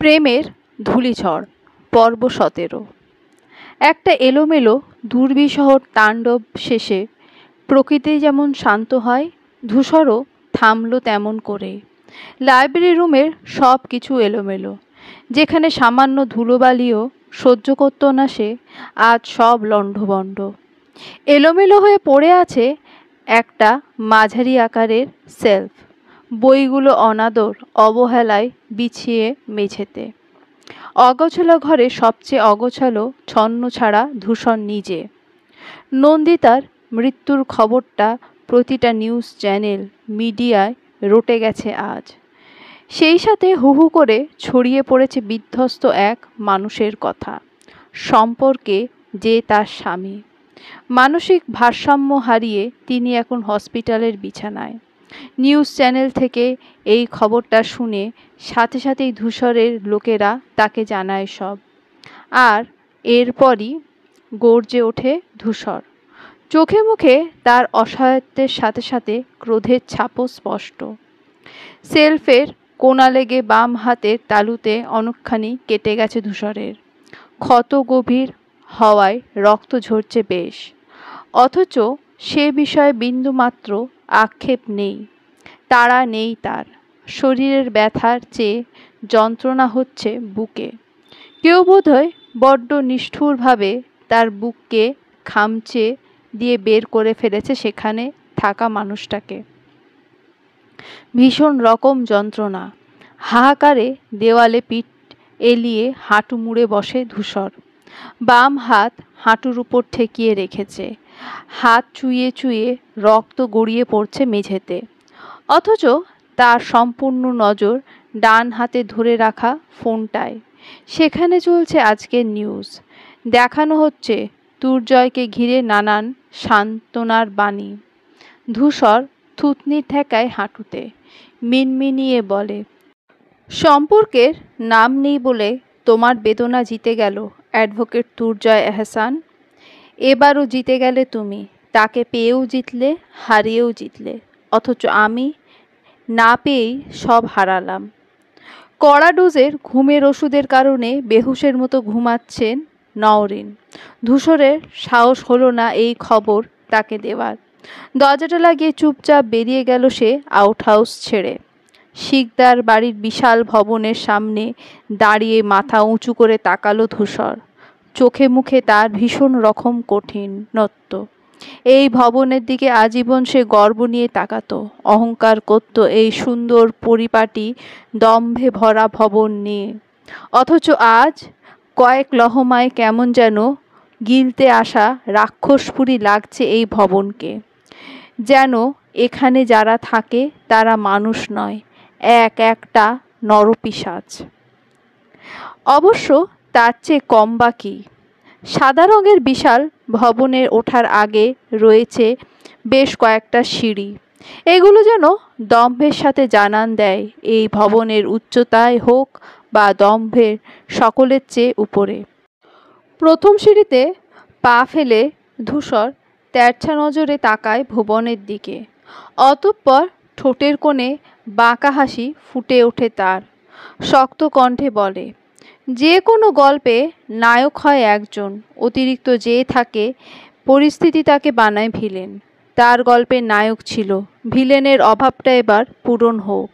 প্রেমের ধূলিঝড় পর্ব 17। একটা এলোমেলো দুর্বিষহ তাণ্ডব শেষে প্রকৃতি যেমন শান্ত হয়, ধূসরও থামল তেমন করে। লাইব্রেরি রুমের সব কিছু এলোমেলো। যেখানে সামান্য ধুলোবালিও সহ্য করত না সে, আজ সব লণ্ডভণ্ড। এলোমেলো হয়ে পড়ে আছে একটা মাঝারি আকারের সেলফ, বইগুলো অনাদর অবহেলায় বিছিয়ে মেঝেতে। অগোছালো ঘরে সবচেয়ে অগোছালো ছন্ন ছাড়া ধূসর নিজে। নন্দিতার মৃত্যুর খবরটা প্রতিটা নিউজ চ্যানেল মিডিয়ায় রটে গেছে আজ। সেই সাথে হু হু করে ছড়িয়ে পড়েছে বিধ্বস্ত এক মানুষের কথা, সম্পর্কে যে তার স্বামী। মানসিক ভারসাম্য হারিয়ে তিনি এখন হসপিটালের বিছানায়। নিউজ চ্যানেল থেকে এই খবরটা শুনে সাথে সাথেই ধূসরের লোকেরা তাকে জানায় সব। আর এরপরই গর্জে ওঠে ধূসর। চোখে মুখে তার অসহায়ত্বের সাথে সাথে ক্রোধের ছাপও স্পষ্ট। সেলফের কোণা লেগে বাম হাতের তালুতে অনেকখানি কেটে গেছে ধূসরের। ক্ষত গভীর হওয়ায় রক্ত ঝরছে বেশ, অথচ সে বিষয়ে বিন্দুমাত্র আক্ষেপ নেই, তাড়া নেই তার। শরীরের ব্যথার চেয়ে যন্ত্রণা হচ্ছে বুকে। কেউ বোধহয় বড্ড নিষ্ঠুরভাবে তার বুককে খামচে দিয়ে বের করে ফেলেছে সেখানে থাকা মানুষটাকে। ভীষণ রকম যন্ত্রণা। হাহাকারে দেওয়ালে পিঠ এলিয়ে হাঁটু মুড়ে বসে ধূসর। বাম হাত হাঁটুর উপর ঠেকিয়ে রেখেছে, হাত চুইয়ে চুইয়ে রক্ত গড়িয়ে পড়ছে মেঝেতে। অথচ তার সম্পূর্ণ নজর ডান হাতে ধরে রাখা ফোনটায়। সেখানে চলছে আজকের নিউজ। দেখানো হচ্ছে দুর্জয়কে ঘিরে নানান সান্ত্বনার বাণী। ধূসর থুতনি ঠেকায় হাঁটুতে, মিনমিনিয়ে বলে, সম্পর্কের নাম নেই বলে তোমার বেদনা জিতে গেল অ্যাডভোকেট দুর্জয় এহসান। এবারও জিতে গেলে তুমি, তাকে পেয়েও জিতলে, হারিয়েও জিতলে। অথচ আমি না পেয়েই সব হারালাম। কড়া ডোজের ঘুমের ওষুধের কারণে বেহুশের মতো ঘুমাচ্ছেন নওরিন। ধূসরের সাহস হলো না এই খবর তাকে দেওয়ার। দরজাটা লাগিয়ে চুপচাপ বেরিয়ে গেল সে আউট হাউস ছেড়ে। শিকদার বাড়ির বিশাল ভবনের সামনে দাঁড়িয়ে মাথা উঁচু করে তাকালো ধূসর। চোখে মুখে তার ভীষণ রকম কঠিনত্ব। এই ভবনের দিকে আজীবন সে গর্ব নিয়ে তাকাতো, অহংকার করত এই সুন্দর পরিপাটি দম্ভে ভরা ভবন নিয়ে। অথচ আজ কয়েক লহমায় কেমন যেন গিলতে আসা রাক্ষসপুরী লাগছে এই ভবনকে। যেন এখানে যারা থাকে তারা মানুষ নয়, এক একটা নরপিশাচ। অবশ্য তার চেয়ে কম বা কি। সাদা রঙের বিশাল ভবনের ওঠার আগে রয়েছে বেশ কয়েকটা সিঁড়ি। এগুলো যেন দম্ভের সাথে জানান দেয় এই ভবনের উচ্চতায় হোক বা দম্ভের সকলের চেয়ে উপরে। প্রথম সিঁড়িতে পা ফেলে ধূসর তেরছা নজরে তাকায় ভুবনের দিকে। অতঃপর ঠোঁটের কোণে বাঁকা হাসি ফুটে ওঠে তার। শক্ত কণ্ঠে বলে, যে কোনো গল্পে নায়ক হয় একজন, অতিরিক্ত যে থাকে পরিস্থিতি তাকে বানায় ভিলেন। তার গল্পের নায়ক ছিল, ভিলেনের অভাবটা এবার পূরণ হোক।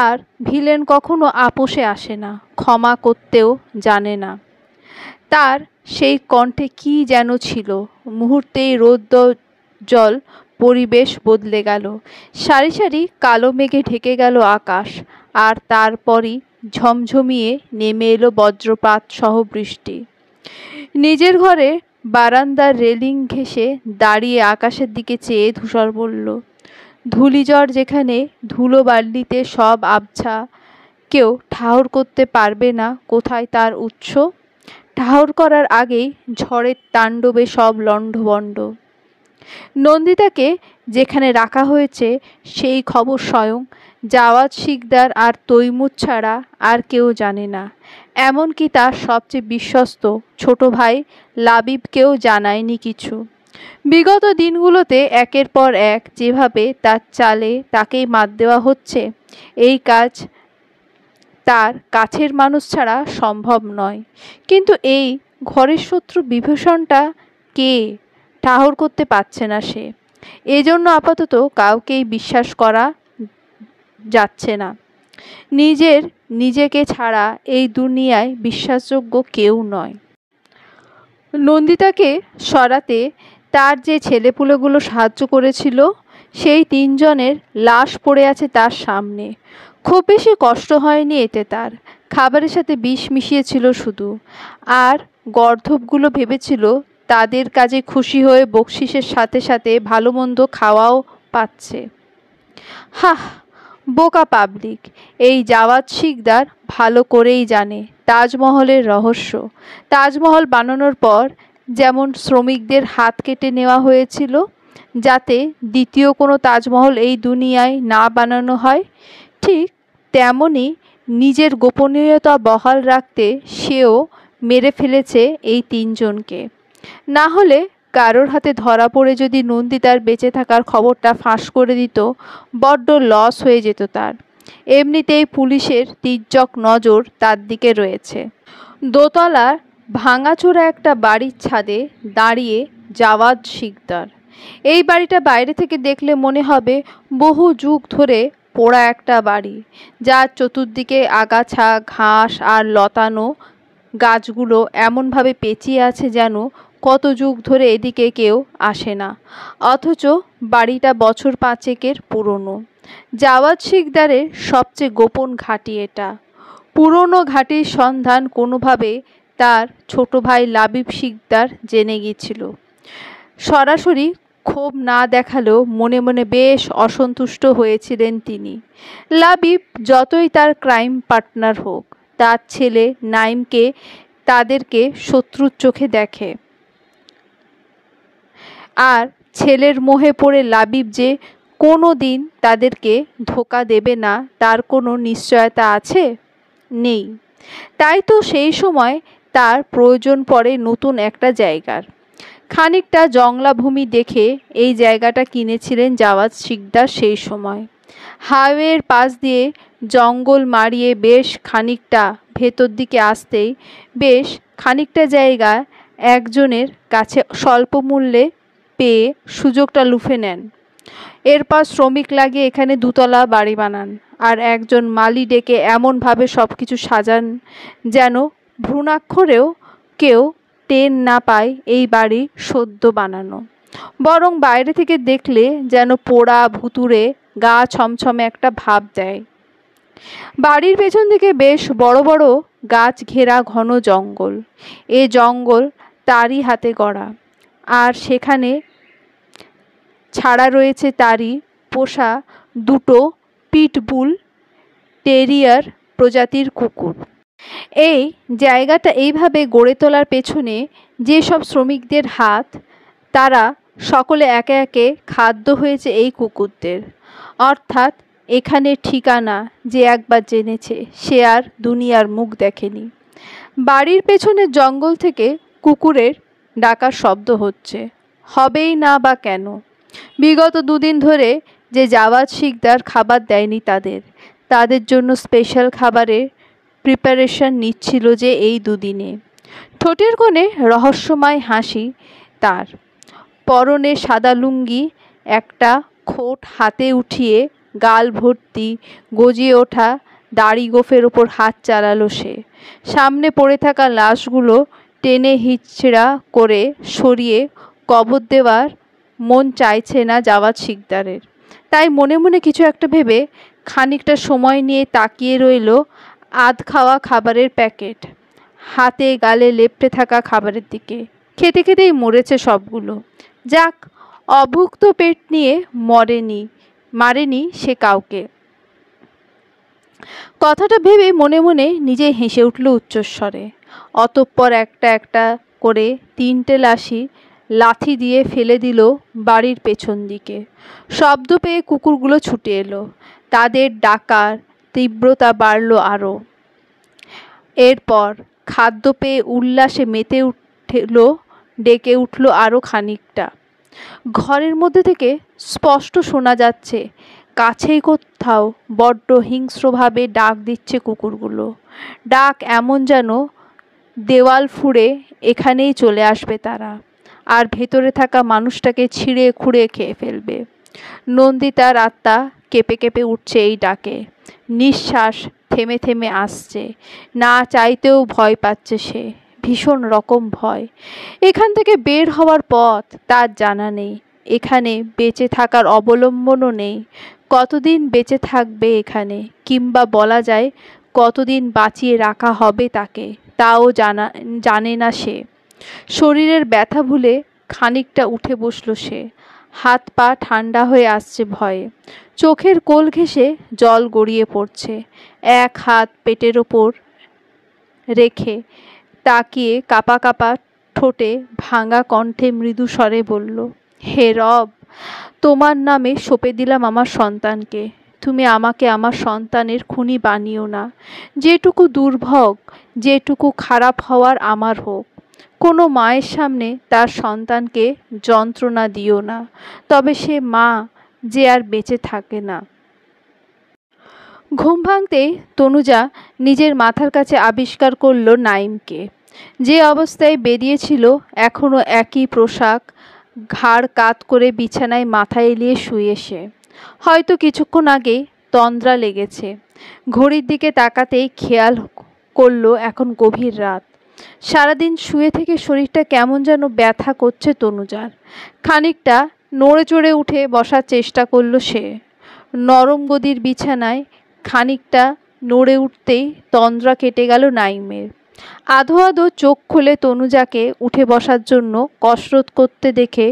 আর ভিলেন কখনো আপোষে আসে না, ক্ষমা করতেও জানে না। তার সেই কণ্ঠে কি যেন ছিল। মুহূর্তেই রৌদ্রোজ্জ্বল পরিবেশ বদলে গেল। সারি সারি কালো মেঘে ঢেকে গেল আকাশ, আর তারপরই ঝমঝমিয়ে নেমে এলো বজ্রপাত সহ বৃষ্টি। নিজের ঘরে বারান্দার রেলিং ঘেঁষে দাঁড়িয়ে আকাশের দিকে চেয়ে ধূসর বলল, ধূলিঝড় যেখানে ধুলো বালিতে সব আবছা, কেউ ঠাহর করতে পারবে না কোথায় তার উৎস। ঠাহর করার আগেই ঝড়ের তাণ্ডবে সব লণ্ডভণ্ড। নন্দিতাকে যেখানে রাখা হয়েছে সেই খবর স্বয়ং জাওয়াদ শিকদার আর তৈমুর ছাড়া আর কেউ জানে না। এমনকি তার সবচেয়ে বিশ্বস্ত ছোট ভাই লাবিবকেও জানায়নি কিছু। বিগত দিনগুলোতে একের পর এক যেভাবে তার চালে তাকেই মাত দেওয়া হচ্ছে, এই কাজ তার কাছের মানুষ ছাড়া সম্ভব নয়। কিন্তু এই ঘরের শত্রু বিভীষণটা কে ঠাহর করতে পারছে না সে। এজন্য আপাতত কাউকেই বিশ্বাস করা যাচ্ছে না। নিজেকে ছাড়া এই দুনিয়ায় বিশ্বাসযোগ্য কেউ নয়। নন্দিতাকে সরাতে তার যে ছেলেপুলেগুলো সাহায্য করেছিল সেই 3 জনের লাশ পড়ে আছে তার সামনে। খুব বেশি কষ্ট হয়নি এতে তার। খাবারের সাথে বিষ মিশিয়েছিল শুধু। আর গর্দভগুলো ভেবেছিল তাদের কাজে খুশি হয়ে বকশিসের সাথে সাথে ভালো মন্দ খাওয়াও পাচ্ছে। হাহ, বোকা পাবলিক। এই জাওয়াদ শিকদার ভালো করেই জানে তাজমহলের রহস্য। তাজমহল বানানোর পর যেমন শ্রমিকদের হাত কেটে নেওয়া হয়েছিল যাতে দ্বিতীয় কোনো তাজমহল এই দুনিয়ায় না বানানো হয়, ঠিক তেমনি নিজের গোপনীয়তা বহাল রাখতে সেও মেরে ফেলেছে এই 3 জনকে। না হলে কারোর হাতে ধরা পড়ে যদি নন্দিতার বেঁচে থাকার খবরটা ফাঁস করে দিত, বড্ড লস হয়ে যেত তার। এমনিতেই পুলিশের তির্যক নজর তার দিকে রয়েছে। দোতলার ভাঙাচোরা একটা বাড়ির ছাদে দাঁড়িয়ে জাওয়াদ শিকদার। এই বাড়িটা বাইরে থেকে দেখলে মনে হবে বহু যুগ ধরে পোড়া একটা বাড়ি, যার চতুর্দিকে আগাছা, ঘাস আর লতানো গাছগুলো এমনভাবে পেঁচিয়ে আছে যেন কত যুগ ধরে এদিকে কেউ আসে না। অথচ বাড়িটা বছর 5-এর পুরনো। জাওয়াদ শিকদারের সবচেয়ে গোপন ঘাঁটি এটা। পুরনো ঘাঁটির সন্ধান কোনোভাবে তার ছোট ভাই লাবিব শিকদার জেনে গিয়েছিল। সরাসরি ক্ষোভ না দেখালেও মনে মনে বেশ অসন্তুষ্ট হয়েছিলেন তিনি। লাবিব যতই তার ক্রাইম পার্টনার হোক, তার ছেলে নাইমকে তাদেরকে শত্রুর চোখে দেখে। আর ছেলের মোহে পড়ে লাবিব যে কোনো দিন তাদেরকে ধোঁকা দেবে না তার কোনো নিশ্চয়তা আছে? নেই। তাই তো সেই সময় তার প্রয়োজন পড়ে নতুন একটা জায়গার। খানিকটা জংলাভূমি দেখে এই জায়গাটা কিনেছিলেন জাওয়াদ শিকদার সেই সময়। হাইওয়ের পাশ দিয়ে জঙ্গল মারিয়ে বেশ খানিকটা ভেতর দিকে আসতেই বেশ খানিকটা জায়গা একজনের কাছে স্বল্প মূল্যে পেয়ে সুযোগটা লুফে নেন। এরপর শ্রমিক লাগিয়ে এখানে 2 তলা বাড়ি বানান আর একজন মালি ডেকে এমনভাবে সব কিছু সাজান যেন ভ্রূণাক্ষরেও কেউ টের না পায় এই বাড়ি সদ্য বানানো। বরং বাইরে থেকে দেখলে যেন পোড়া ভুতুড়ে গা ছমছমে একটা ভাব দেয়। বাড়ির পেছন দিকে বেশ বড় বড় গাছ ঘেরা ঘন জঙ্গল। এ জঙ্গল তারই হাতে গড়া। আর সেখানে ছাড়া রয়েছে তারই পোষা 2টো পিটবুল টেরিয়ার প্রজাতির কুকুর। এই জায়গাটা এইভাবে গড়ে তোলার পেছনে যেসব শ্রমিকদের হাত, তারা সকলে একে একে খাদ্য হয়েছে এই কুকুরদের। অর্থাৎ এখানে ঠিকানা যে একবার জেনেছে সে আর দুনিয়ার মুখ দেখেনি। বাড়ির পেছনের জঙ্গল থেকে কুকুরের ডাকার শব্দ হচ্ছে, হবেই না বা কেন? বিগত 2 দিন ধরে যে জাওয়াদ শিকদার খাবার দেয়নি তাদের জন্য স্পেশাল খাবারের প্রিপারেশন নিচ্ছিল যে এই 2 দিনে। ঠোঁটের কোণে রহস্যময় হাসি তার। পরনে সাদা লুঙ্গি, একটা খোট হাতে উঠিয়ে গাল ভর্তি গজিয়ে ওঠা দাড়ি গোফের ওপর হাত চালালো সে। সামনে পড়ে থাকা লাশগুলো টেনে হিচড়া করে সরিয়ে কবর দেওয়ার মন চাইছে না জাওয়াদ শিকদারের। তাই মনে মনে কিছু একটা ভেবে খানিকটা সময় নিয়ে তাকিয়ে রইল আধ খাওয়া খাবারের প্যাকেট, হাতে গালে লেপ্টে থাকা খাবারের দিকে। খেতে খেতেই মরেছে সবগুলো। যাক, অভুক্ত পেট নিয়ে মারেনি সে কাউকে। কথাটা ভেবে মনে মনে নিজেই হেসে উঠল উচ্চস্বরে। অতঃপর একটা একটা করে 3টে লাশই লাথি দিয়ে ফেলে দিল বাড়ির পেছন দিকে। শব্দ পেয়ে কুকুরগুলো ছুটে এলো। তাদের ডাকার তীব্রতা বাড়ল আরও। এরপর খাদ্য পেয়ে উল্লাসে মেতে ডেকে উঠল আরও খানিকটা। ঘরের মধ্যে থেকে স্পষ্ট শোনা যাচ্ছে কাছেই কোথাও বড্ড হিংস্রভাবে ডাক দিচ্ছে কুকুরগুলো। ডাক এমন যেন দেওয়াল ফুঁড়ে এখানেই চলে আসবে তারা, আর ভেতরে থাকা মানুষটাকে ছিঁড়ে খুঁড়ে খেয়ে ফেলবে। নন্দিতার আত্মা কেঁপে কেঁপে উঠছে এই ডাকে। নিঃশ্বাস থেমে থেমে আসছে। না চাইতেও ভয় পাচ্ছে সে, ভীষণ রকম ভয়। এখান থেকে বের হওয়ার পথ তার জানা নেই। এখানে বেঁচে থাকার অবলম্বনও নেই। কতদিন বেঁচে থাকবে এখানে, কিংবা বলা যায় কতদিন বাঁচিয়ে রাখা হবে তাকে, তাও জানে না সে। শরীরের ব্যথা ভুলে খানিকটা উঠে বসল সে। হাত পা ঠান্ডা হয়ে আসছে ভয়ে। চোখের কোল ঘেঁষে জল গড়িয়ে পড়ছে। এক হাত পেটের ওপর রেখে তাকিয়ে কাঁপা কাঁপা ঠোঁটে ভাঙা কণ্ঠে মৃদু স্বরে বলল, হে রব, তোমার নামে সঁপে দিলাম আমার সন্তানকে। তুমি আমাকে আমার সন্তানের খুনি বানিও না। যেটুকু দুর্ভোগ, যেটুকু খারাপ হওয়ার আমার হোক। কোনো মায়ের সামনে তার সন্তানকে যন্ত্রণা দিও না। তবে সে মা যে আর বেঁচে থাকে না। ঘুম ভাঙতেই তনুজা নিজের মাথার কাছে আবিষ্কার করল নাইমকে। যে অবস্থায় বেরিয়েছিল এখনও একই পোশাক, ঘাড় কাত করে বিছানায় মাথা এলিয়ে শুয়ে সে। হয়তো কিছুক্ষণ আগেই তন্দ্রা লেগেছে। ঘড়ির দিকে তাকাতেই খেয়াল করল এখন গভীর রাত। সারাদিন শুয়ে থেকে শরীরটা কেমন যেন ব্যথা করছে তনুজার। খানিকটা নড়ে চড়ে উঠে বসার চেষ্টা করল সে। নরম গদির বিছানায় খানিকটা নড়ে উঠতেই তন্দ্রা কেটে গেল নাইমের। আধো আধো চোখ খুলে তনুজাকে উঠে বসার জন্য কসরত করতে দেখে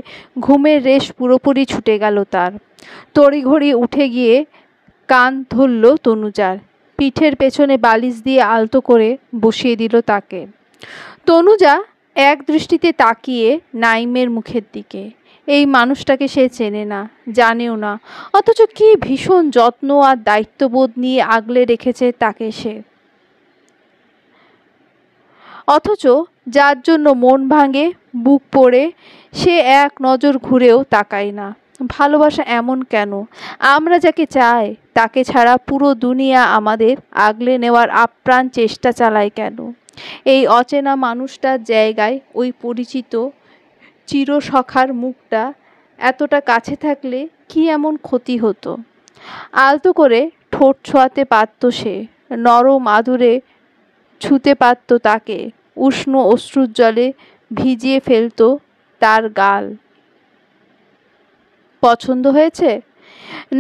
ঘুমের রেশ পুরোপুরি ছুটে গেল তার। তড়িঘড়ি উঠে গিয়ে কান ধরল তনুজার, পিঠের পেছনে বালিশ দিয়ে আলতো করে বসিয়ে দিল তাকে। তনুজা এক দৃষ্টিতে তাকিয়ে নাইমের মুখের দিকে। এই মানুষটাকে সে চেনে না, জানেও না, অথচ কি ভীষণ যত্ন আর দায়িত্ববোধ নিয়ে আগলে রেখেছে তাকে সে। অথচ যার জন্য মন ভাঙে, বুক পোড়ে, সে এক নজর ঘুরেও তাকায় না। ভালোবাসা এমন কেন? আমরা যাকে চাই তাকে ছাড়া পুরো দুনিয়া আমাদের আগলে নেওয়ার আপ্রাণ চেষ্টা চালায় কেন? এই অচেনা মানুষটার জায়গায় ওই পরিচিত চিরসখার মুখটা এতটা কাছে থাকলে কি এমন ক্ষতি হতো? আলতো করে ঠোঁট ছোঁয়াতে পারত সে, নরম আদুরে ছুঁতে পারত তাকে, উষ্ণ অশ্রুর জলে ভিজিয়ে ফেলত তার গাল। পছন্দ হয়েছে?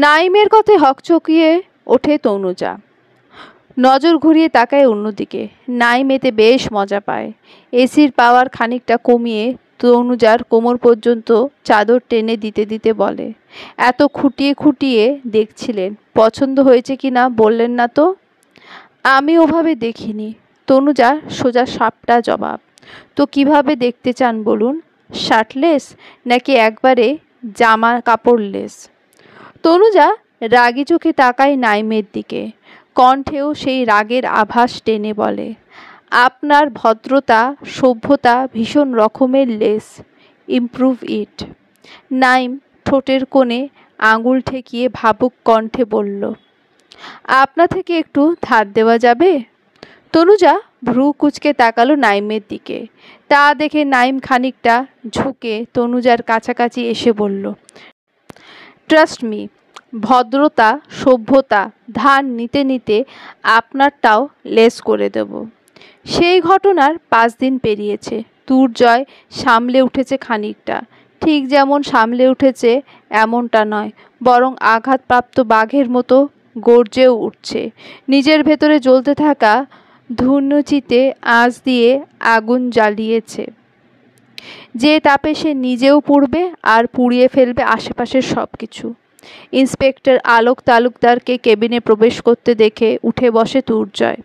নাইমের কথায় হকচকিয়ে ওঠে তনুজা। নজর ঘুরিয়ে তাকায় অন্যদিকে। নাইম এতে বেশ মজা পায়। এসির পাওয়ার খানিকটা কমিয়ে তনুজার কোমর পর্যন্ত চাদর টেনে দিতে দিতে বলে, এত খুঁটিয়ে খুঁটিয়ে দেখছিলেন, পছন্দ হয়েছে কি না বললেন না তো? আমি ওভাবে দেখিনি। তনুজা সোজা সাপটা জবাব। তো কিভাবে দেখতে চান বলুন? শার্টলেস নাকি একবারে জামা কাপড়লেস? তনুজা রাগী চোখে তাকায় নাইমের দিকে। কণ্ঠেও সেই রাগের আভাস টেনে বলে, আপনার ভদ্রতা সভ্যতা ভীষণ রকমের লেস, ইমপ্রুভ ইট। নাইম ঠোঁটের কোণে আঙুল ঠেকিয়ে ভাবুক কণ্ঠে বলল, আপনা থেকে একটু ধার দেওয়া যাবে? তনুজা ভ্রু কুঁচকে তাকালো নাইমের দিকে। তা দেখে নাইম খানিকটা ঝুঁকে তনুজার কাছাকাছি এসে বলল, ট্রাস্ট মি, ভদ্রতা সভ্যতা ধার নিতে নিতে আপনারটাও লেস করে দেব। সেই ঘটনার 5 দিন পেরিয়েছে। দুর্জয় সামলে উঠেছে খানিকটা। ঠিক যেমন সামলে উঠেছে এমনটা নয়, বরং আঘাতপ্রাপ্ত বাঘের মতো গর্জেও উঠছে। নিজের ভেতরে জ্বলতে থাকা ধুনুচিতে আঁচ দিয়ে আগুন জ্বালিয়েছে, যে তাপে সে নিজেও পুড়বে আর পুড়িয়ে ফেলবে আশেপাশের সব কিছু। ইন্সপেক্টর আলোক তালুকদারকে কেবিনে প্রবেশ করতে দেখে উঠে বসে দুর্জয়।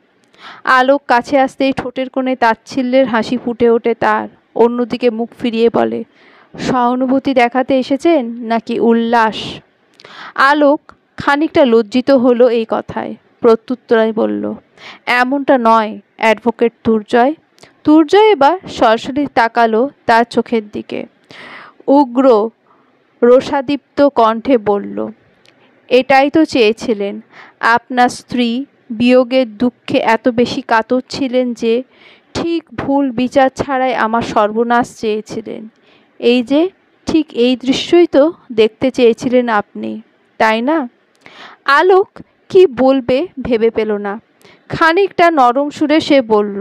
আলোক কাছে আসতেই ঠোঁটের কোণে তাচ্ছিল্যের হাসি ফুটে ওঠে তার। অন্যদিকে মুখ ফিরিয়ে বলে, সহানুভূতি দেখাতে এসেছেন নাকি উল্লাস? আলোক খানিকটা লজ্জিত হলো এই কথায়। প্রত্যুত্তরে বলল, এমনটা নয় অ্যাডভোকেট দুর্জয়। দুর্জয় এবার সরাসরি তাকালো তার চোখের দিকে। উগ্র রোষাদীপ্ত কণ্ঠে বলল, এটাই তো চেয়েছিলেন। আপনার স্ত্রী বিয়োগের দুঃখে এত বেশি কাতর ছিলেন যে ঠিক ভুল বিচার ছাড়াই আমার সর্বনাশ চেয়েছিলেন। এই যে ঠিক এই দৃশ্যই তো দেখতে চেয়েছিলেন আপনি, তাই না? আলোক কি বলবে ভেবে পেল না। খানিকটা নরম সুরে সে বলল,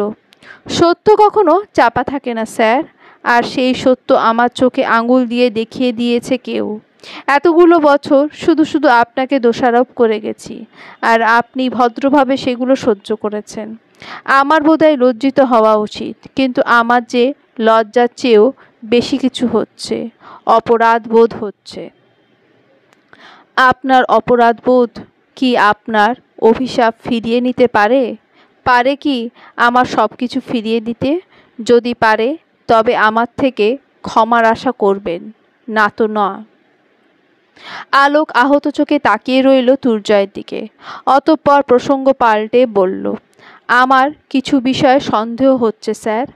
সত্য কখনো চাপা থাকে না স্যার, আর সেই সত্য আমার চোখে আঙুল দিয়ে দেখিয়ে দিয়েছে কেউ। এতগুলো বছর শুধু শুধু আপনাকে দোষারোপ করে গেছি, আর আপনি ভদ্রভাবে সেগুলো সহ্য করেছেন। আমার বোধহয় লজ্জিত হওয়া উচিত, কিন্তু আমার যে লজ্জার চেয়েও বেশি কিছু হচ্ছে, অপরাধ বোধ হচ্ছে। আপনার অপরাধ বোধ কি আপনার অভিশাপ ফিরিয়ে নিতে পারে? পারে কি আমার সব কিছু ফিরিয়ে দিতে? যদি পারে তবে আমার থেকে ক্ষমার আশা করবেন, না তো না। আলোক আহত চোখে তাকিয়ে রইল তুর্জয়ের দিকে। অতঃপর প্রসঙ্গ পাল্টে বলল, আমার কিছু বিষয়ে সন্দেহ হচ্ছে স্যার।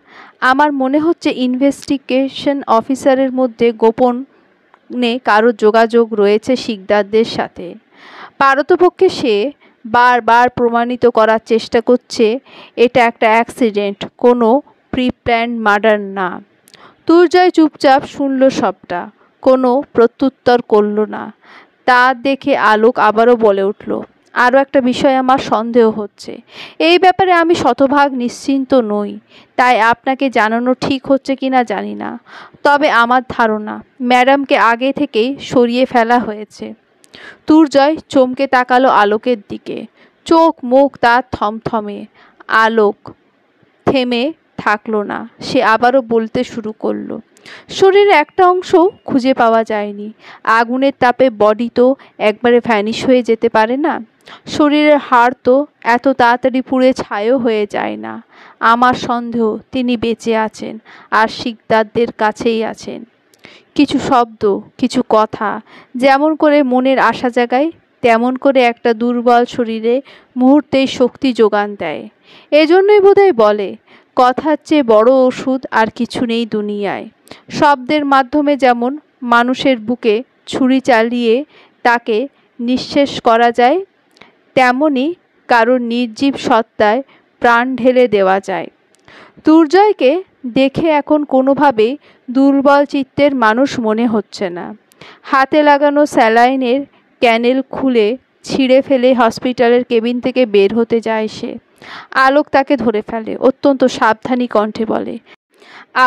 আমার মনে হচ্ছে ইনভেস্টিগেশন অফিসারের মধ্যে গোপনে কারো যোগাযোগ রয়েছে শিকদারদের সাথে। পারতপক্ষে সে বারবার প্রমাণিত করার চেষ্টা করছে এটা একটা অ্যাক্সিডেন্ট, কোনো প্রি-প্ল্যান্ড মার্ডার না। তুর্জয় চুপচাপ শুনল সবটা, কোনো প্রত্যুত্তর করল না। তা দেখে আলোক আবারও বলে উঠল, আরও একটা বিষয় আমার সন্দেহ হচ্ছে। এই ব্যাপারে আমি শতভাগ নিশ্চিন্ত নই, তাই আপনাকে জানানো ঠিক হচ্ছে কিনা জানি না। তবে আমার ধারণা ম্যাডামকে আগে থেকেই সরিয়ে ফেলা হয়েছে। তুর্জয় চমকে তাকালো আলোকের দিকে। চোখ মুখ তার থমথমে। আলোক থেমে থাকলো না। সে আবারও বলতে শুরু করলো, শরীরের একটা অংশও খুঁজে পাওয়া যায়নি। আগুনের তাপে বডি তো একবারে ভ্যানিশ হয়ে যেতে পারে না। শরীরের হাড় তো এত তাড়াতাড়ি পুড়ে ছাইও হয়ে যায় না। আমার সন্দেহ তিনি বেঁচে আছেন, আর শিকদারদের কাছেই আছেন। কিছু শব্দ, কিছু কথা যেমন করে মনের আশা জাগায়, তেমন করে একটা দুর্বল শরীরে মুহূর্তেই শক্তি যোগান দেয়। এজন্যই বোধহয় বলে, কথার চেয়ে বড় ওষুধ আর কিছু নেই দুনিয়ায়। শব্দের মাধ্যমে যেমন মানুষের বুকে ছুরি চালিয়ে তাকে নিঃশেষ করা যায়, তেমনি কারোর নির্জীব সত্তায় প্রাণ ঢেলে দেওয়া যায়। দুর্জয়কে দেখে এখন কোনোভাবেই দুর্বল চিত্তের মানুষ মনে হচ্ছে না। হাতে লাগানো স্যালাইনের ক্যানেল খুলে ছিঁড়ে ফেলে হসপিটালের কেবিন থেকে বের হতে যায় সে। আলোক তাকে ধরে ফেলে, অত্যন্ত সাবধানী কণ্ঠে বলে,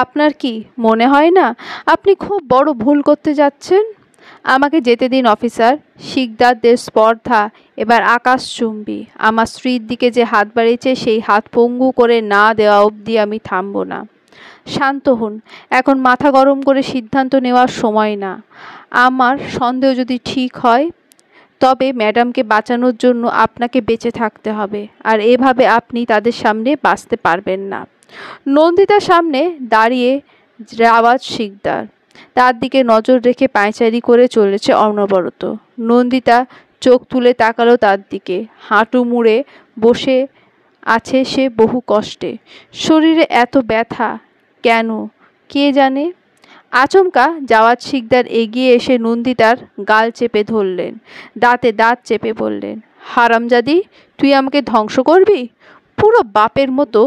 আপনার কি মনে হয় না আপনি খুব বড় ভুল করতে যাচ্ছেন? আমাকে যেতে দিন অফিসার। শিকদারদের স্পর্ধা এবার আকাশচুম্বী। আমার স্ত্রীর দিকে যে হাত বাড়িয়েছে সেই হাত পঙ্গু করে না দেওয়া অবধি আমি থামব না। শান্ত হন, এখন মাথা গরম করে সিদ্ধান্ত নেওয়ার সময় না। আমার সন্দেহ যদি ঠিক হয় তবে ম্যাডামকে বাঁচানোর জন্য আপনাকে বেঁচে থাকতে হবে, আর এভাবে আপনি তাদের সামনে বাঁচতে পারবেন না। নন্দিতার সামনে দাঁড়িয়ে জাওয়াদ শিকদার, তার দিকে নজর রেখে পায়চারি করে চলেছে অনবরত। নন্দিতা চোখ তুলে তাকালো তার দিকে। হাঁটু মুড়ে বসে আছে সে বহু কষ্টে। শরীরে এত ব্যথা কেন কে জানে। আচমকা জাওয়াদ শিকদার এগিয়ে এসে নন্দিতার গাল চেপে ধরলেন, দাঁতে দাঁত চেপে বললেন, হারামজাদি, তুই আমাকে ধ্বংস করবি? পুরো বাপের মতো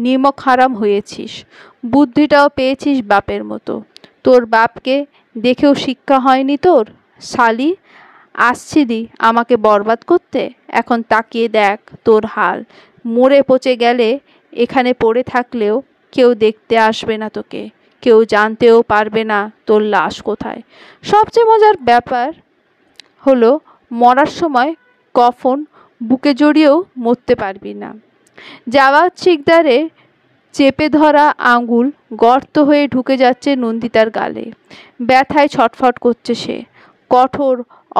নিমক হারাম হয়েছিস, বুদ্ধিটাও পেয়েছিস বাপের মতো। তোর বাপকে দেখেও শিক্ষা হয়নি তোর? শালি, আসছিলি আমাকে বরবাদ করতে? এখন তাকিয়ে দেখ তোর হাল। মরে পচে গেলে এখানে পড়ে থাকলেও কেউ দেখতে আসবে না তোকে, কেউ জানতেও পারবে না তোর লাশ কোথায়। সবচেয়ে মজার ব্যাপার হলো মরার সময় কফন বুকে জড়িয়েও মরতে পারবি না। জাওয়াদ শিকদারের চেপে ধরা আঙুল গর্ত হয়ে ঢুকে যাচ্ছে নন্দিতার গালে। ব্যথায় ছটফট করছে সে। কঠোর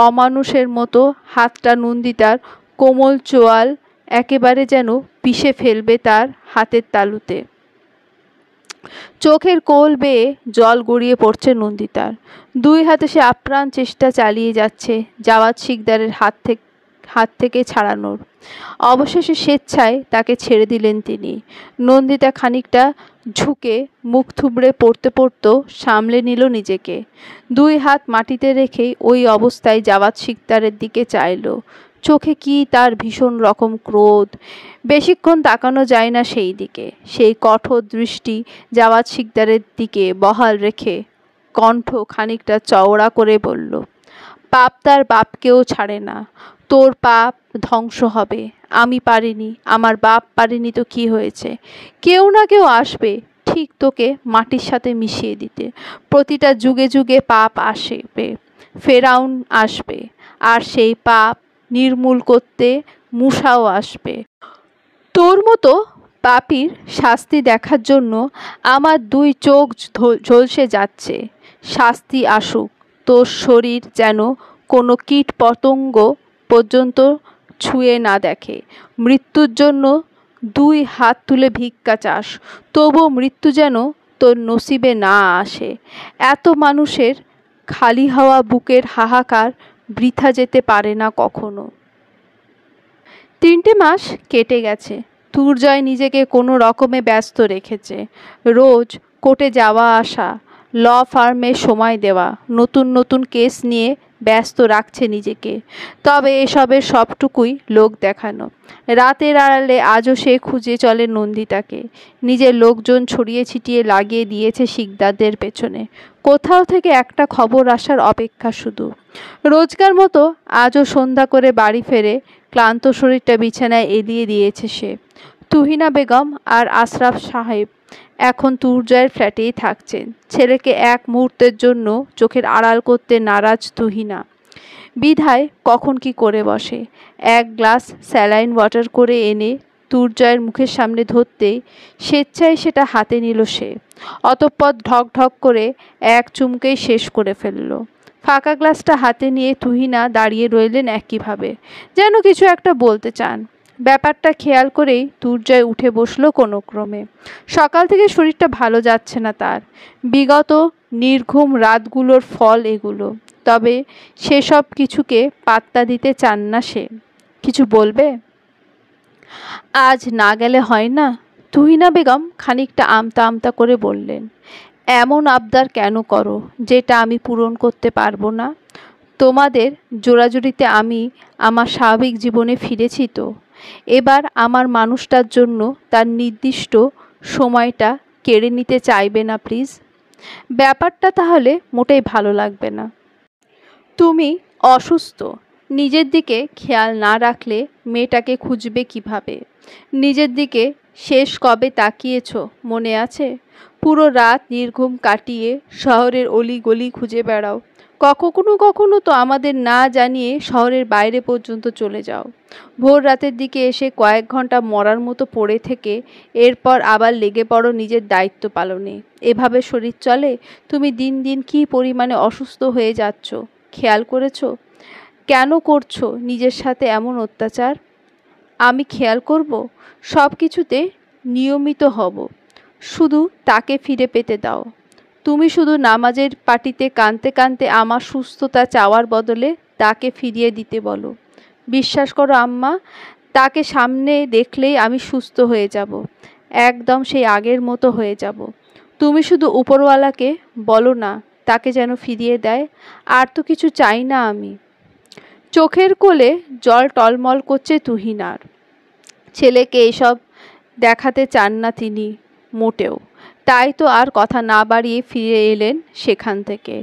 অমানুষের মতো হাতটা নন্দিতার কোমল চোয়াল একেবারে যেন পিষে ফেলবে তার হাতের তালুতে। চোখের কোল বেয়ে জল গড়িয়ে পড়ছে নন্দিতার। দুই হাতে সে আপ্রাণ চেষ্টা চালিয়ে যাচ্ছে জাওয়াদ শিকদারের হাত থেকে হাত থেকে ছাড়ানোর। অবশেষে স্বেচ্ছায় তাকে ছেড়ে দিলেন তিনি। নন্দিতা খানিকটা ঝুঁকে মুখ থুবড়ে পড়তে পড়তেও সামলে নিল নিজেকে। 2 হাত মাটিতে রেখেই ওই অবস্থায় জাওয়াদ শিকদারের দিকে চাইল। চোখে কি তার ভীষণ রকম ক্রোধ। বেশিক্ষণ তাকানো যায় না সেই দিকে। সেই কঠোর দৃষ্টি জাওয়াদ শিকদারের দিকে বহাল রেখে কণ্ঠ খানিকটা চওড়া করে বলল, পাপ তার বাপকেও ছাড়ে না। তোর পাপ ধ্বংস হবে। আমি পারিনি, আমার বাপ পারেনি তো কি হয়েছে? কেউ না কেউ আসবে ঠিক তোকে মাটির সাথে মিশিয়ে দিতে। প্রতিটা যুগে যুগে পাপ আসবে, ফেরাউন আসবে, আর সেই পাপ নির্মূল করতে মূসাও আসবে। তোর মতো পাপীর শাস্তি দেখার জন্য আমার 2 চোখ ঝলসে যাচ্ছে। শাস্তি আসুক, তোর শরীর যেন কোনো কীট পতঙ্গ পর্যন্ত ছুঁয়ে না দেখে। মৃত্যুর জন্য 2 হাত তুলে ভিক্ষা চাস, তবুও মৃত্যু যেন তোর নসিবে না আসে। এত মানুষের খালি হওয়া বুকের হাহাকার বৃথা যেতে পারে না কখনো। 3টে মাস কেটে গেছে। দুর্জয় নিজেকে কোনো রকমে ব্যস্ত রেখেছে। রোজ কোর্টে যাওয়া আসা, ল ফার্মে সময় দেওয়া, নতুন নতুন কেস নিয়ে ব্যস্ত রাখছে নিজেকে। তবে এসবের সবটুকুই লোক দেখানো। রাতের আড়ালে আজও সে খুঁজে চলে নন্দিতাকে। নিজের লোকজন ছড়িয়ে ছিটিয়ে লাগিয়ে দিয়েছে শিকদারদের পেছনে। কোথাও থেকে একটা খবর আসার অপেক্ষা শুধু। রোজকার মতো আজও সন্ধ্যা করে বাড়ি ফেরে ক্লান্ত শরীরটা বিছানায় এলিয়ে দিয়েছে সে। তুহিনা বেগম আর আশরাফ সাহেব এখন দুর্জয়ের ফ্ল্যাটেই থাকছেন। ছেলেকে এক মুহূর্তের জন্য চোখের আড়াল করতে নারাজ তুহিনা। বিধায় কখন কি করে বসে। 1 গ্লাস স্যালাইন ওয়াটার করে এনে দুর্জয়ের মুখের সামনে ধরতেই স্বেচ্ছায় সেটা হাতে নিল সে। অতঃপর ঢক ঢক করে এক চুমুকেই শেষ করে ফেলল। ফাঁকা গ্লাসটা হাতে নিয়ে তুহিনা দাঁড়িয়ে রইলেন একইভাবে, যেন কিছু একটা বলতে চান। ব্যাপারটা খেয়াল করেই দুর্জয় উঠে বসলো কোনো ক্রমে। সকাল থেকে শরীরটা ভালো যাচ্ছে না তার। বিগত নির্ঘুম রাতগুলোর ফল এগুলো। তবে সেসব কিছুকে পাত্তা দিতে চান না সে। কিছু বলবে? আজ না গেলে হয় না? তুহিনা বেগম খানিকটা আমতা আমতা করে বললেন, এমন আবদার কেন করো যেটা আমি পূরণ করতে পারবো না? তোমাদের জোড়াজুড়িতে আমি আমার স্বাভাবিক জীবনে ফিরেছি তো। এবার আমার মানুষটার জন্য তার নির্দিষ্ট সময়টা কেড়ে নিতে চাইবে না প্লিজ? ব্যাপারটা তাহলে মোটেই ভালো লাগবে না। তুমি অসুস্থ, নিজের দিকে খেয়াল না রাখলে মেয়েটাকে খুঁজবে কিভাবে? নিজের দিকে শেষ কবে তাকিয়েছ মনে আছে? পুরো রাত নির্ঘুম কাটিয়ে শহরের অলিগলি খুঁজে বেড়াও। কখনো কখনো তো আমাদের না জানিয়ে শহরের বাইরে পর্যন্ত চলে যাও। ভোর রাতের দিকে এসে কয়েক ঘন্টা মরার মতো পড়ে থেকে এরপর আবার লেগে পড়ো নিজের দায়িত্ব পালনে। এভাবে শরীর চলে? তুমি দিন দিন কী পরিমাণে অসুস্থ হয়ে যাচ্ছ খেয়াল করেছো? কেন করছো নিজের সাথে এমন অত্যাচার? আমি খেয়াল করব, সব কিছুতে নিয়মিত হব। শুধু তাকে ফিরে পেতে দাও। তুমি শুধু নামাজের পাটিতে কাঁদতে কাঁদতে আমার সুস্থতা চাওয়ার বদলে তাকে ফিরিয়ে দিতে বলো। বিশ্বাস করো আম্মা, তাকে সামনে দেখলেই আমি সুস্থ হয়ে যাব, একদম সেই আগের মতো হয়ে যাব। তুমি শুধু উপরওয়ালাকে বলো না তাকে যেন ফিরিয়ে দেয়। আর তো কিছু চাই না আমি। চোখের কোলে জল টলমল করছে তুহিনার। ছেলেকে এসব দেখাতে চান না তিনি মোটেও। তাই তো আর কথা না বাড়িয়ে ফিরে এলেন সেখান থেকে।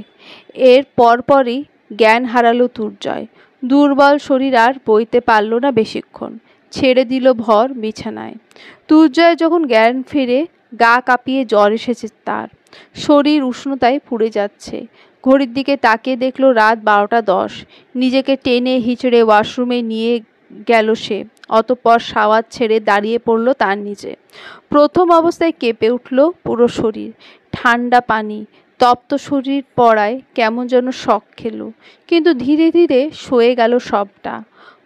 এর পরপরই জ্ঞান হারালো দুর্জয়। দুর্বল শরীর আর বইতে পারল না বেশিক্ষণ। ছেড়ে দিল ভর বিছানায়। দুর্জয় যখন জ্ঞান ফিরে গা কাঁপিয়ে জ্বর এসেছে তার। শরীর উষ্ণতায় পুড়ে যাচ্ছে। ঘড়ির দিকে তাকিয়ে দেখল রাত 12:10। নিজেকে টেনে হিচড়ে ওয়াশরুমে নিয়ে গেল সে। অতঃপর শাওয়ার ছেড়ে দাঁড়িয়ে পড়ল তার নিচে। প্রথম অবস্থায় কেঁপে উঠল পুরো শরীর। ঠান্ডা পানি তপ্ত শরীর পড়ায় কেমন যেন শক খেল। কিন্তু ধীরে ধীরে সয়ে গেল সবটা।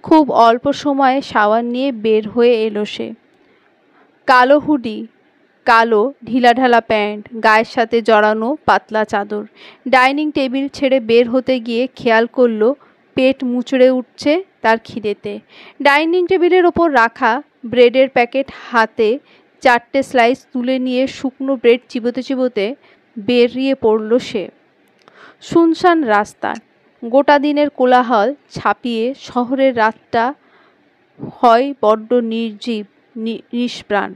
খুব অল্প সময়ে শাওয়ার নিয়ে বের হয়ে এলো সে। কালো হুডি, কালো ঢিলাঢালা প্যান্ট, গায়ের সাথে জড়ানো পাতলা চাদর। ডাইনিং টেবিল ছেড়ে বের হতে গিয়ে খেয়াল করল পেট মুচড়ে উঠছে তার খিদেতে। ডাইনিং টেবিলের ওপর রাখা ব্রেডের প্যাকেট হাতে 4টে স্লাইস তুলে নিয়ে শুকনো ব্রেড চিবোতে চিবোতে বেরিয়ে পড়ল সে। শুনশান রাস্তা, গোটা দিনের কোলাহল ছাপিয়ে শহরের রাতটা হয় বড্ড নির্জীব, নিষ্প্রাণ,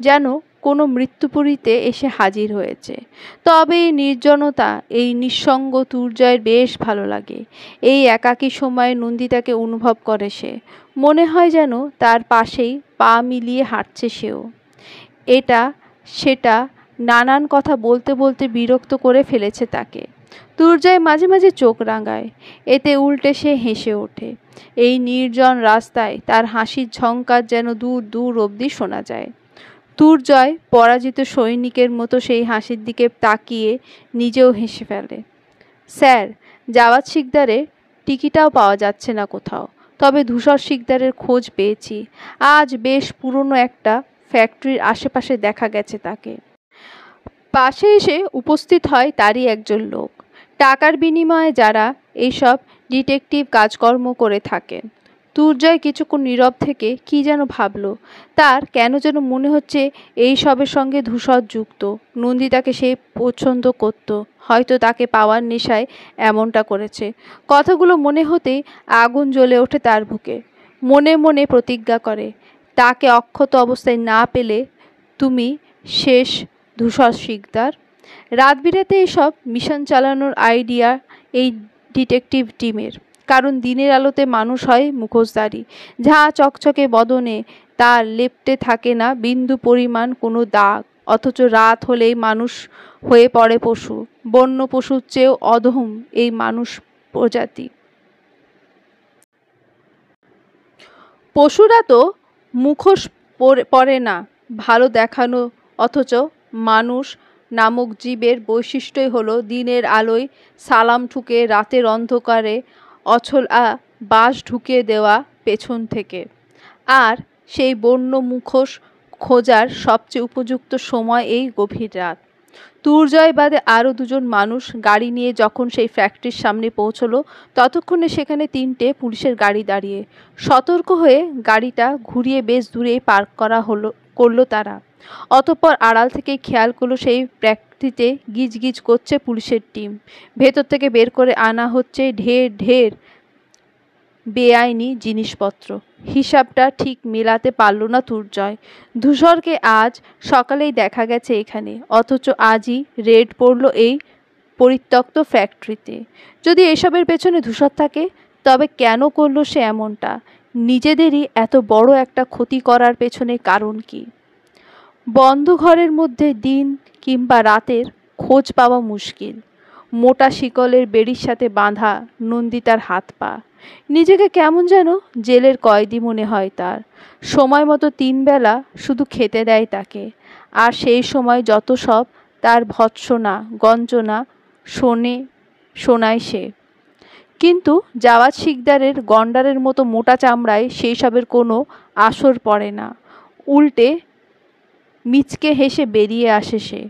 যেন কোনো মৃত্যুপুরীতে এসে হাজির হয়েছে। তবে এই নির্জনতা, এই নিঃসঙ্গ তুর্জয়ের বেশ ভালো লাগে। এই একাকী সময়ে নন্দিতাকে অনুভব করে সে। মনে হয় যেন তার পাশেই পা মিলিয়ে হাঁটছে সেও। এটা সেটা নানান কথা বলতে বলতে বিরক্ত করে ফেলেছে তাকে। তুর্জয় মাঝে মাঝে চোখ রাঙায়, এতে উল্টে সে হেসে ওঠে। এই নির্জন রাস্তায় তার হাসির ঝংকার যেন দূর দূর অবধি শোনা যায়। তুর্জয় পরাজিত সৈনিকের মতো সেই হাসির দিকে তাকিয়ে নিজেও হেসে ফেলে। স্যার, জাওয়াদ শিকদারের টিকিটাও পাওয়া যাচ্ছে না কোথাও, তবে ধূসর শিকদারের খোঁজ পেয়েছি। আজ বেশ পুরনো একটা ফ্যাক্টরির আশেপাশে দেখা গেছে তাকে। পাশে এসে উপস্থিত হয় তারই একজন লোক, টাকার বিনিময়ে যারা এইসব ডিটেকটিভ কাজকর্ম করে থাকেন। তুর্জয় কিছুক্ষণ নীরব থেকে কি যেন ভাবল। তার কেন যেন মনে হচ্ছে এই সবের সঙ্গে ধূসর যুক্ত। নন্দিতাকে সে পছন্দ করত, হয়তো তাকে পাওয়ার নেশায় এমনটা করেছে। কথাগুলো মনে হতেই আগুন জ্বলে ওঠে তার বুকে। মনে মনে প্রতিজ্ঞা করে, তাকে অক্ষত অবস্থায় না পেলে তুমি শেষ ধূসর শিকদার। রাত বিরাতে এইসব মিশন চালানোর আইডিয়া এই ডিটেকটিভ টিমের। কারণ দিনের আলোতে মানুষ হয় মুখোশধারী, ঝাঁ চকচকে বদনে তার লেপ্টে থাকে না বিন্দু পরিমাণ কোনো দাগ, অথচ রাত হলেই মানুষ হয়ে পড়ে পশু। বন্য পশুর চেয়েও অধম এই মানুষ প্রজাতি। পশুরা তো মুখোশ পরে না ভালো দেখানো, অথচ মানুষ নামক জীবের বৈশিষ্ট্যই হলো দিনের আলোয় সালাম ঠুকে রাতের অন্ধকারে অছলা বাঁশ ঢুকিয়ে দেওয়া পেছন থেকে। আর সেই বন্য মুখোশ খোঁজার সবচেয়ে উপযুক্ত সময় এই গভীর রাত। তুর্জয় বাদে আরও দুজন মানুষ গাড়ি নিয়ে যখন সেই ফ্যাক্টরির সামনে পৌঁছলো, ততক্ষণে সেখানে 3টে পুলিশের গাড়ি দাঁড়িয়ে। সতর্ক হয়ে গাড়িটা ঘুরিয়ে বেশ দূরে পার্ক করলো তারা। অতঃপর আড়াল থেকে খেয়াল করলো সেই ফ্যাক্টরিতে গিজগিজ করছে পুলিশের টিম। ভেতর থেকে বের করে আনা হচ্ছে ঢের ঢের বেআইনি জিনিসপত্র। হিসাবটা ঠিক মেলাতে পারল না তুর্জয়। ধূসরকে আজ সকালেই দেখা গেছে এখানে, অথচ আজই রেড পড়ল এই পরিত্যক্ত ফ্যাক্টরিতে। যদি এসবের পেছনে ধূসর থাকে, তবে কেন করলো সে এমনটা? নিজেদেরই এত বড় একটা ক্ষতি করার পেছনে কারণ কি? বন্ধ ঘরের মধ্যে দিন কিংবা রাতের খোঁজ পাওয়া মুশকিল। মোটা শিকলের বেড়ির সাথে বাঁধা নন্দিতার হাত পা। নিজেকে কেমন যেন জেলের কয়েদি মনে হয় তার। সময় মতো 3 বেলা শুধু খেতে দেয় তাকে। আর সেই সময় যত সব তার ভৎসনা গঞ্জনা শোনায় সে। কিন্তু জাওয়াদ শিকদারের গন্ডারের মতো মোটা চামড়ায় সেই সবের কোনো আসর পড়ে না। উল্টে মিচকে হেসে বেরিয়ে আসে সে।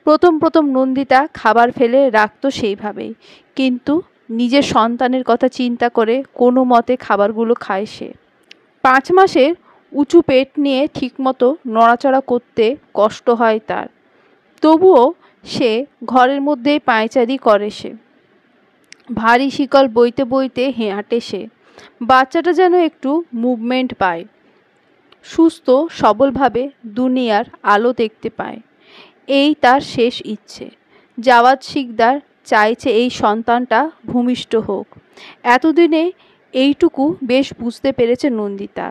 প্রথম প্রথম নন্দিতা খাবার ফেলে রাখত সেইভাবেই, কিন্তু নিজের সন্তানের কথা চিন্তা করে কোনো মতে খাবারগুলো খায় সে। 5 মাসের উঁচু পেট নিয়ে ঠিকমতো নড়াচড়া করতে কষ্ট হয় তার। তবুও সে ঘরের মধ্যেই পায়চারি করে সে। ভারী শিকল বইতে বইতে হাঁটে সে। বাচ্চাটা যেন একটু মুভমেন্ট পায়, সুস্থ সবলভাবে দুনিয়ার আলো দেখতে পায়, এই তার শেষ ইচ্ছে। জাওয়াদ শিকদার চাইছে এই সন্তানটা ভূমিষ্ঠ হোক। এতদিনে এইটুকু বেশ বুঝতে পেরেছে নন্দিতা,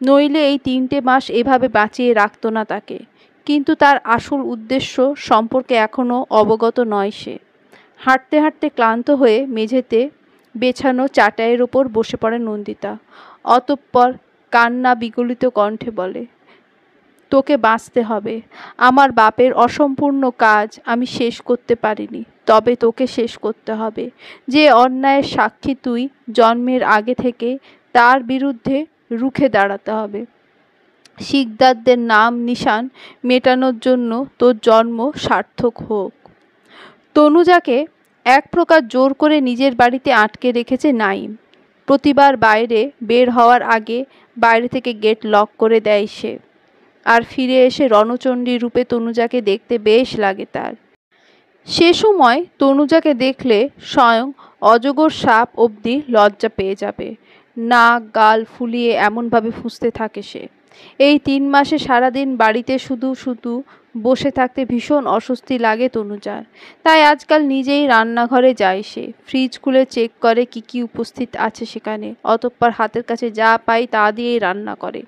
নইলে এই 3টে মাস এভাবে বাঁচিয়ে রাখত না তাকে। কিন্তু তার আসল উদ্দেশ্য সম্পর্কে এখনও অবগত নয় সে। হাঁটতে হাঁটতে ক্লান্ত হয়ে মেঝেতে বেছানো চাটাইয়ের ওপর বসে পড়ে নন্দিতা। অতঃপর কান্না বিগলিত কণ্ঠে বলে, তোকে বাঁচতে হবে। আমার বাপের অসম্পূর্ণ কাজ আমি শেষ করতে পারিনি, তবে তোকে শেষ করতে হবে। যে অন্যায়ের সাক্ষী তুই জন্মের আগে থেকে, তার বিরুদ্ধে রুখে দাঁড়াতে হবে। শিকদারদের নাম নিশান মেটানোর জন্য তোর জন্ম সার্থক হোক। তনুজাকে এক প্রকার জোর করে নিজের বাড়িতে আটকে রেখেছে নাইম। প্রতিবার বাইরে বের হওয়ার আগে বাইরে থেকে গেট লক করে দেয় সে। আর ফিরে এসে রণচণ্ডী রূপে তনুজাকে দেখতে বেশ লাগে তার। সে সময় তনুজাকে দেখলে স্বয়ং অজগর সাপ অবধি লজ্জা পেয়ে যাবে। নাক গাল ফুলিয়ে এমনভাবে ফুঁসতে থাকে সে। এই 3 মাসে সারাদিন বাড়িতে শুধু শুধু বসে থাকতে ভীষণ অস্বস্তি লাগে তনুজার। তাই আজকাল নিজেই রান্নাঘরে যায় সে। ফ্রিজ খুলে চেক করে কি উপস্থিত আছে সেখানে, অতঃপর হাতের কাছে যা পায় তা দিয়েই রান্না করে।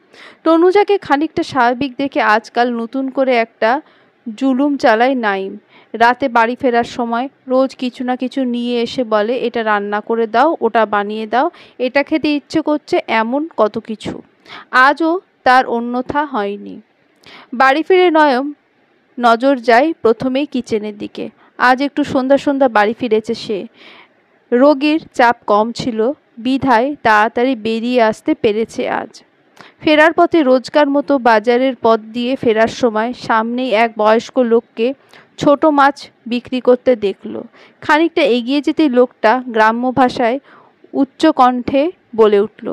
তনুজাকে খানিকটা স্বাভাবিক দেখে আজকাল নতুন করে একটা জুলুম চালায় নাইম। রাতে বাড়ি ফেরার সময় রোজ কিছু না কিছু নিয়ে এসে বলে, এটা রান্না করে দাও, ওটা বানিয়ে দাও, এটা খেতে ইচ্ছে করছে, এমন কত কিছু। আজও তার অন্যথা হয়নি। বাড়ি ফিরে নজর যায় প্রথমেই কিচেনের দিকে। আজ একটু সন্ধ্যা সন্ধ্যা বাড়ি ফিরেছে সে। রোগীর চাপ কম ছিল বিধায় তাড়াতাড়ি বেরিয়ে আসতে পেরেছে আজ। ফেরার পথে রোজকার মতো বাজারের পথ দিয়ে ফেরার সময় সামনেই এক বয়স্ক লোককে ছোট মাছ বিক্রি করতে দেখল। খানিকটা এগিয়ে যেতেই লোকটা গ্রাম্য ভাষায় উচ্চ কণ্ঠে বলে উঠল,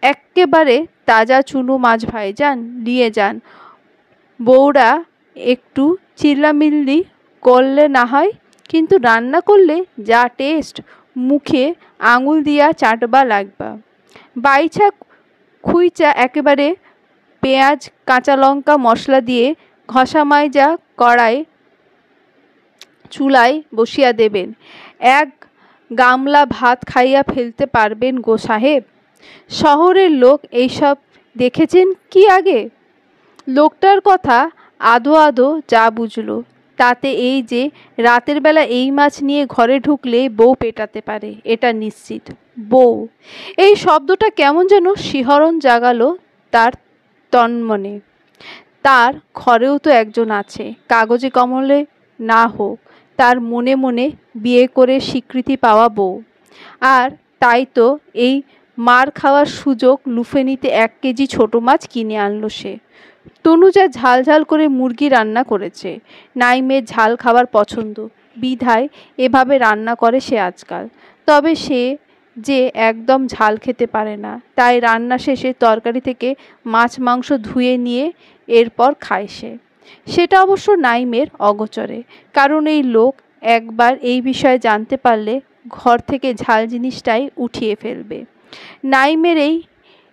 এক্কেবারে তাজা চুনো মাছ ভাইজান, নিয়ে যান। বউরা একটু চিল্লামিল্লি করলে না হয়, কিন্তু রান্না করলে যা টেস্ট, মুখে আঙুল দিয়া চাটবা লাগবা। বাইছা খুইচা একেবারে পেঁয়াজ কাঁচা লঙ্কা মশলা দিয়ে ঘষা মাইজা কড়াই চুলায় বসিয়া দেবেন। এক গামলা ভাত খাইয়া ফেলতে পারবেন গো সাহেব। শহরের লোক এইসব দেখেছেন কি আগে? লোকটার কথা আদো আদো যা বুঝল তাতে এই যে রাতের বেলা এই মাছ নিয়ে ঘরে ঢুকলে বউ পেটাতে পারে, এটা নিশ্চিত। বউ, এই শব্দটা কেমন যেন শিহরণ জাগালো তার তন্মনে। তার ঘরেও তো একজন আছে, কাগজে কমলে না হোক তার মনে মনে বিয়ে করে স্বীকৃতি পাওয়া বউ। আর তাই তো এই মার খাওয়ার সুযোগ লুফে নিতে 1 কেজি ছোট মাছ কিনে আনলো সে। তনুজা ঝাল ঝাল করে মুরগি রান্না করেছে। নাইমের ঝাল খাবার পছন্দ বিধায় এভাবে রান্না করে সে আজকাল। তবে সে যে একদম ঝাল খেতে পারে না, তাই রান্না শেষে তরকারি থেকে মাছ মাংস ধুয়ে নিয়ে এরপর খায় সে। সেটা অবশ্য নাইমের অগোচরে, কারণ এই লোক একবার এই বিষয়ে জানতে পারলে ঘর থেকে ঝাল জিনিসটাই উঠিয়ে ফেলবে। নাইমের এই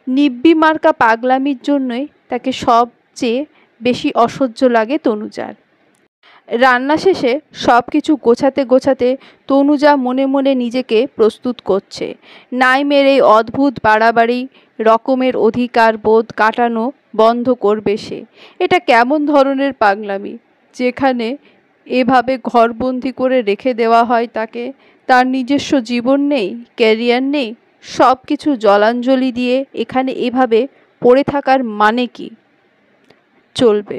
নিব্বি মার্কা পাগলামির জন্যই তাকে সবচেয়ে বেশি অসহ্য লাগে তনুজার। রান্না শেষে সব কিছু গোছাতে গোছাতে তনুজা মনে মনে নিজেকে প্রস্তুত করছে নাইমের এই অদ্ভুত বাড়াবাড়ি রকমের অধিকার বোধ কাটানো বন্ধ করবে সে। এটা কেমন ধরনের পাগলামি, যেখানে এভাবে ঘরবন্দি করে রেখে দেওয়া হয় তাকে? তার নিজস্ব জীবন নেই, ক্যারিয়ার নেই, সব কিছু জলাঞ্জলি দিয়ে এখানে এভাবে পড়ে থাকার মানে কি? চলবে।